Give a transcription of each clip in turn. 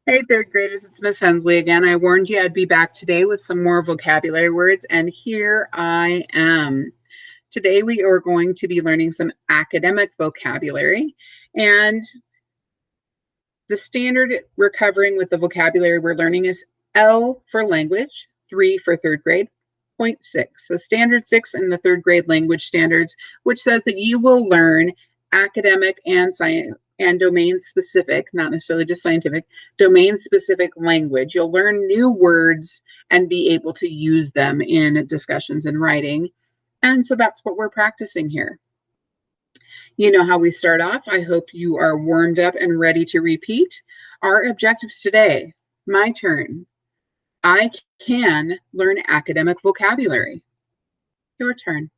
Hey, third graders, it's Miss Hensley again. I warned you I'd be back today with some more vocabulary words, and here I am. Today we are going to be learning some academic vocabulary, and the standard we're covering with the vocabulary we're learning is L for language, 3 for third grade, point 6. So standard 6 in the third grade language standards, which says that you will learn academic and science and domain specific, not necessarily just scientific, domain specific language. You'll learn new words and be able to use them in discussions and writing. And so that's what we're practicing here. You know how we start off. I hope you are warmed up and ready to repeat. Our objectives today, my turn. I can learn academic vocabulary. Your turn.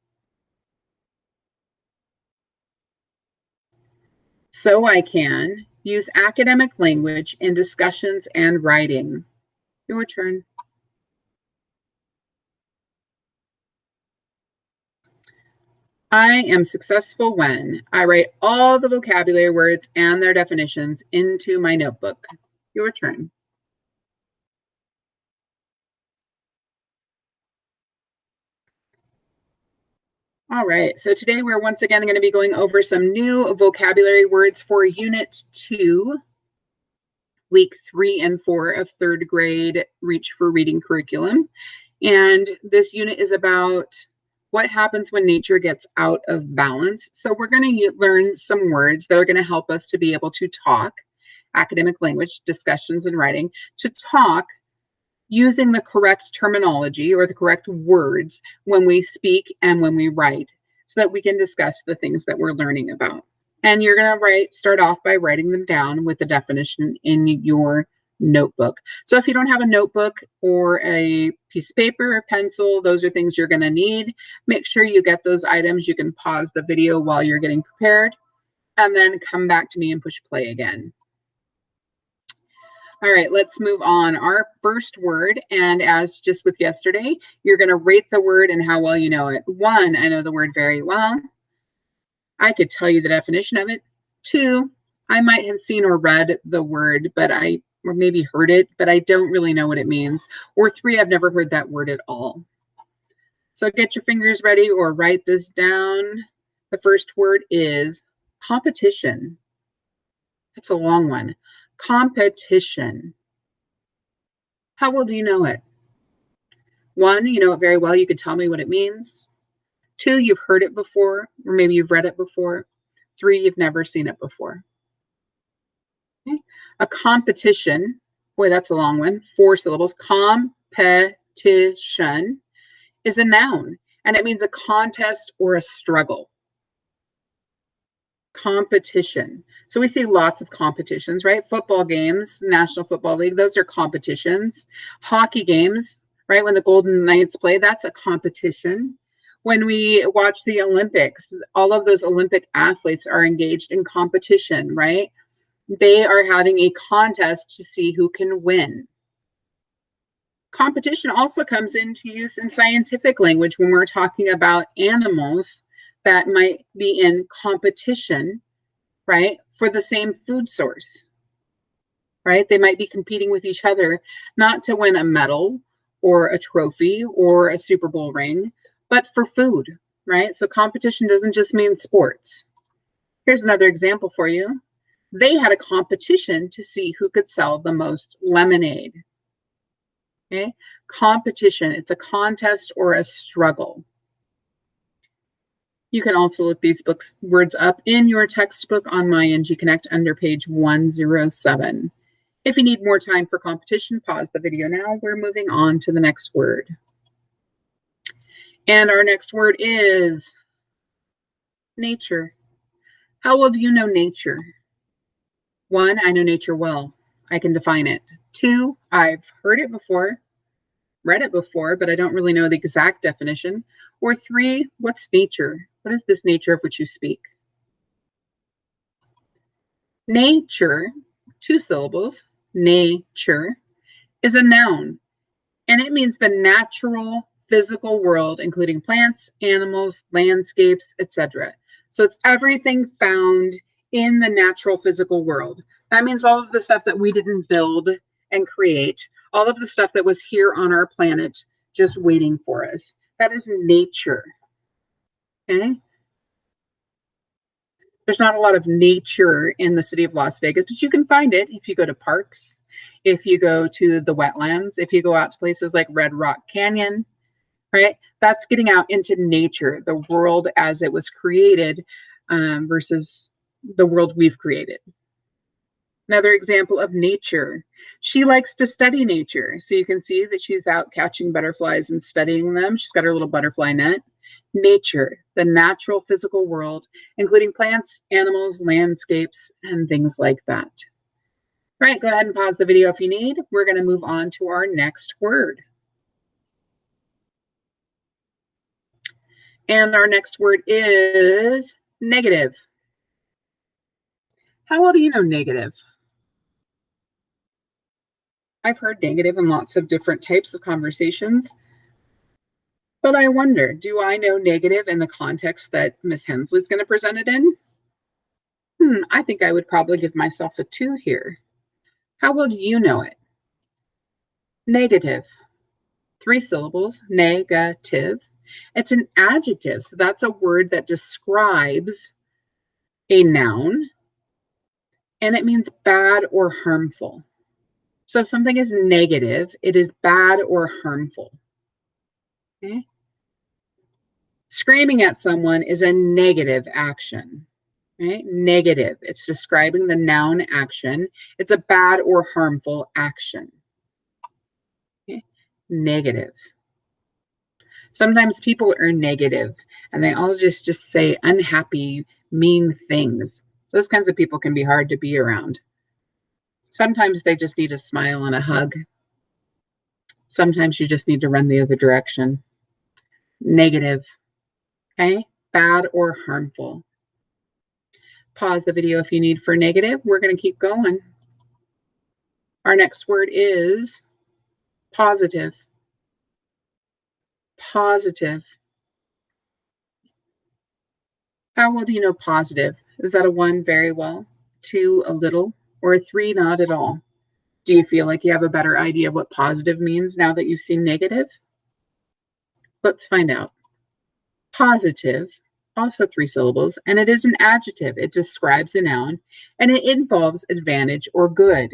So I can use academic language in discussions and writing. Your turn. I am successful when I write all the vocabulary words and their definitions into my notebook. Your turn. All right, so today we're once again going to be going over some new vocabulary words for Unit 2, Week 3 and 4 of third grade Reach for Reading curriculum. And this unit is about what happens when nature gets out of balance. So we're going to learn some words that are going to help us to be able to talk, academic language, discussions and writing, to talk using the correct terminology or the correct words when we speak and when we write, so that we can discuss the things that we're learning about. And you're going to start off by writing them down with the definition in your notebook. So if you don't have a notebook or a piece of paper, a pencil, those are things you're going to need. Make sure you get those items. You can pause the video while you're getting prepared and then come back to me and push play again. All right, let's move on. Our first word, and as just with yesterday, you're going to rate the word and how well you know it. 1, I know the word very well. I could tell you the definition of it. 2, I might have seen or read the word, or maybe heard it, but I don't really know what it means. Or 3, I've never heard that word at all. So get your fingers ready or write this down. The first word is competition. That's a long one. Competition. How well do you know it? 1, you know it very well. You could tell me what it means. 2, you've heard it before, or maybe you've read it before. 3, you've never seen it before. Okay. A competition. Boy, that's a long one. 4 syllables. Competition is a noun, and it means a contest or a struggle. Competition. So we see lots of competitions, right? Football games, National Football League, those are competitions. Hockey games, right? When the Golden Knights play, that's a competition. When we watch the Olympics, all of those Olympic athletes are engaged in competition, right? They are having a contest to see who can win. Competition also comes into use in scientific language when we're talking about animals that might be in competition, right, for the same food source, right? They might be competing with each other, not to win a medal or a trophy or a Super Bowl ring, but for food, right? So competition doesn't just mean sports. Here's another example for you. They had a competition to see who could sell the most lemonade. Okay, competition, it's a contest or a struggle. You can also look these words up in your textbook on My NG Connect under page 107. If you need more time for competition, pause the video now. We're moving on to the next word. And our next word is nature. How well do you know nature? 1, I know nature well. I can define it. 2, I've heard it before, read it before, but I don't really know the exact definition. Or 3, what's nature? What is this nature of which you speak? Nature, 2 syllables, nature, is a noun, and it means the natural physical world, including plants, animals, landscapes, etc. So it's everything found in the natural physical world. That means all of the stuff that we didn't build and create, all of the stuff that was here on our planet just waiting for us. That is nature. Okay? There's not a lot of nature in the city of Las Vegas, but you can find it if you go to parks, if you go to the wetlands, if you go out to places like Red Rock Canyon, right? That's getting out into nature, the world as it was created versus the world we've created. Another example of nature. She likes to study nature. So you can see that she's out catching butterflies and studying them. She's got her little butterfly net. Nature, the natural physical world, including plants, animals, landscapes, and things like that. All right, go ahead and pause the video if you need. We're going to move on to our next word. And our next word is negative. How well do you know negative? I've heard negative in lots of different types of conversations, but I wonder, do I know negative in the context that Miss Hensley's going to present it in? I think I would probably give myself a 2 here. How well do you know it? Negative. 3 syllables, negative. It's an adjective, so that's a word that describes a noun, and it means bad or harmful. So if something is negative, it is bad or harmful. Okay? Screaming at someone is a negative action. Right? Negative. It's describing the noun action. It's a bad or harmful action. Okay? Negative. Sometimes people are negative and they all just say unhappy, mean things. Those kinds of people can be hard to be around. Sometimes they just need a smile and a hug. Sometimes you just need to run the other direction. Negative. Okay? Bad or harmful. Pause the video if you need for negative. We're going to keep going. Our next word is positive. Positive. How well do you know positive? Is that a 1 very well, 2 a little, or a 3 not at all? Do you feel like you have a better idea of what positive means now that you've seen negative? Let's find out. Positive, also 3 syllables, and it is an adjective. It describes a noun, and it involves advantage or good.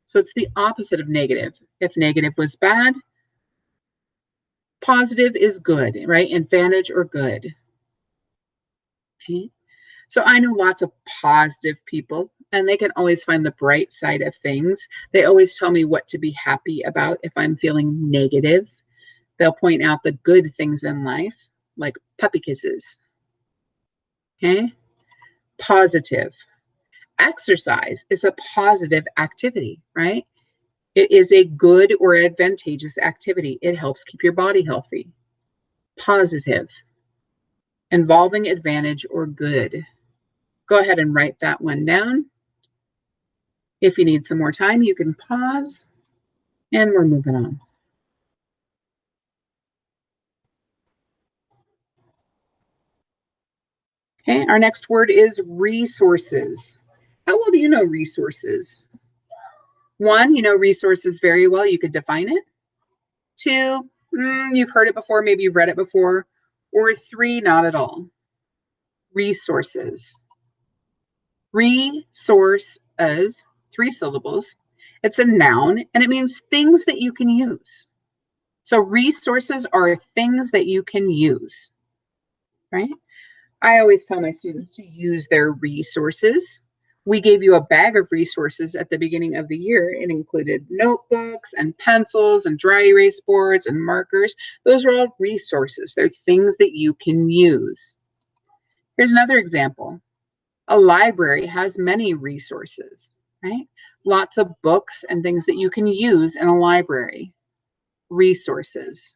So it's the opposite of negative. If negative was bad, positive is good, right? Advantage or good. Okay. So I know lots of positive people, and they can always find the bright side of things. They always tell me what to be happy about if I'm feeling negative. They'll point out the good things in life, like puppy kisses. Okay? Positive. Exercise is a positive activity, right? It is a good or advantageous activity. It helps keep your body healthy. Positive. Involving advantage or good. Go ahead and write that one down. If you need some more time, you can pause, and we're moving on. Okay, our next word is resources. How well do you know resources? 1, you know resources very well. You could define it. 2, you've heard it before, maybe you've read it before. Or 3, not at all. Resources. Resources, 3 syllables. It's a noun, and it means things that you can use. So resources are things that you can use, right? I always tell my students to use their resources. We gave you a bag of resources at the beginning of the year. It included notebooks and pencils and dry erase boards and markers. Those are all resources. They're things that you can use. Here's another example. A library has many resources, right? Lots of books and things that you can use in a library. Resources.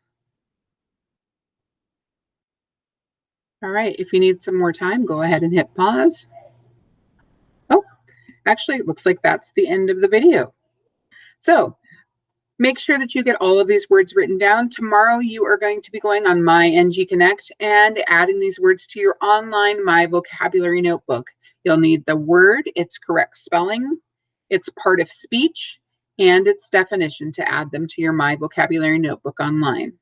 All right, if you need some more time, go ahead and hit pause. Oh, actually, it looks like that's the end of the video. So make sure that you get all of these words written down. Tomorrow, you are going to be going on My NG Connect and adding these words to your online My Vocabulary Notebook. You'll need the word, its correct spelling, its part of speech, and its definition to add them to your My Vocabulary Notebook online.